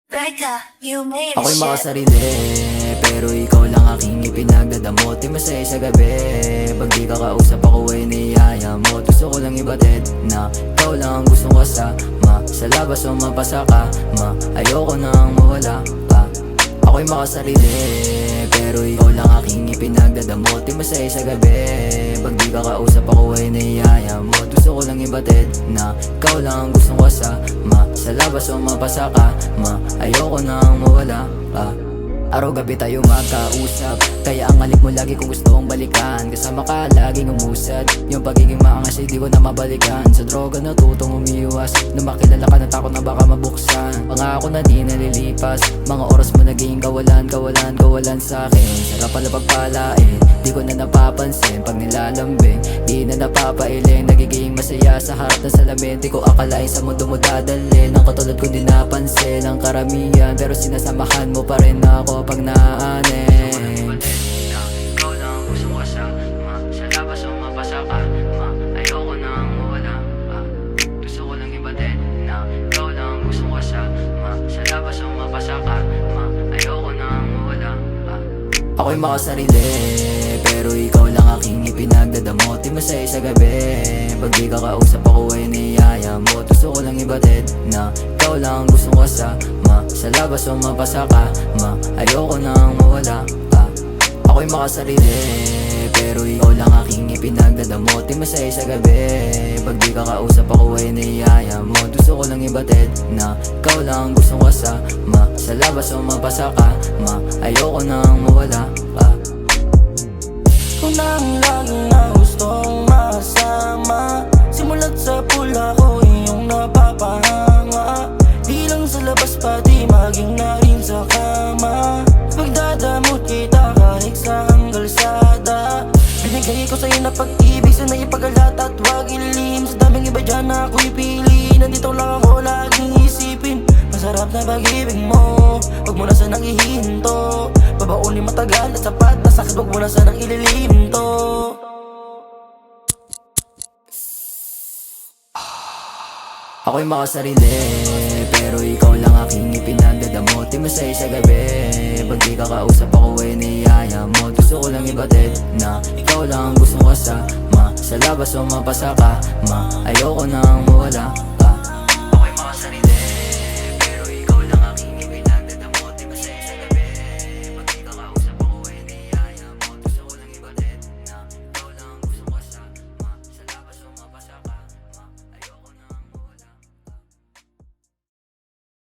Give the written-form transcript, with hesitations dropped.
Ako'y makasarili, pero ikaw lang aking ipinagdadamot. Di masaya sa gabi, pag di ka kausap ako ay niyaya mo. Gusto ko lang ibatid na ikaw lang ang gustong kasama. Sa labas o mapasaka, ayoko nang mawala ka. Ako'y makasarili, pero ikaw lang aking ipinagdadamot. Di masaya sa gabi, pag di ka kausap ako ay niyaya mo. Gusto ko lang ibatid na ikaw lang ang gustong kasama. Sa labas o mapasaka, ayoko nang mawala ka. Araw-gabi tayo magkausap, kaya ang halik mo lagi kung gusto kong balikan. Kasama ka laging umusad, yung pagiging maangas ay di ko na mabalikan. Sa droga natutong umiwas, nung makilala ka natakot na baka mabuksan. Pangako na di nalilipas, mga oras mo naging kawalan sa'kin. Sarap pala pagpalain, di ko na napapansin. Pag nilalambing, di na napapailing. Nagiging masaya sa harap ng salamin. Di ko akalain sa mundo mo dadalhin. Ang katulad ko di napansin ang karamihan, pero sinasamahan mo pa rin ako pag naanin. Ikaw lang ang gusto ko kasama. Sa labas o mapasaka, ayoko nang mawala ka. Gusto ko lang ibatid na ikaw lang ang gusto ko kasama. Sa labas o mapasaka, ayoko nang mawala ka. Ako'y makasarili, pero ikaw lang aking ipinagdadamot. Di masaya sa gabi, pag di ka kausap ako ay niyaya mo. Gusto ko lang ibatid na ikaw lang ang gusto ko kasama. Sa labas o mapasaka, ayoko nang mawala ka. Ako'y makasarili, pero ikaw lang aking ipinagdadamot. Di masaya sa gabi, pag di ka kausap ako ay niyaya mo. Gusto ko lang ibatid na ikaw lang ang gusto ko kasama. Sa labas o mapasaka, ayoko nang mawala ka. Ikaw na ang laging na gustong makasama. Simulat sa pula ko iyong napapahanga. Di lang sa labas pati maging na rin sa kama. Pagdadamot kita kahit sa kalsada. Binigay ko sa'yo na pag-ibig, sana ipagalat at huwag ililihim. Sa daming iba dyan na ako'y pili, nandito lang ako laging isipin. Masarap na pag-ibig mo, huwag mo na sanang ihinto. Babaunin matagal at sapat na sakit, huwag mo na sanang ililihim to. Ako'y makasarili, pero ikaw lang aking ipinagdadamot. Di masaya sa gabi, pag di ka kausap ako ay niyaya mo. Gusto ko lang ibatid na ikaw lang ang gusto ko kasama. Sa labas o mapasaka, ayoko nang mawala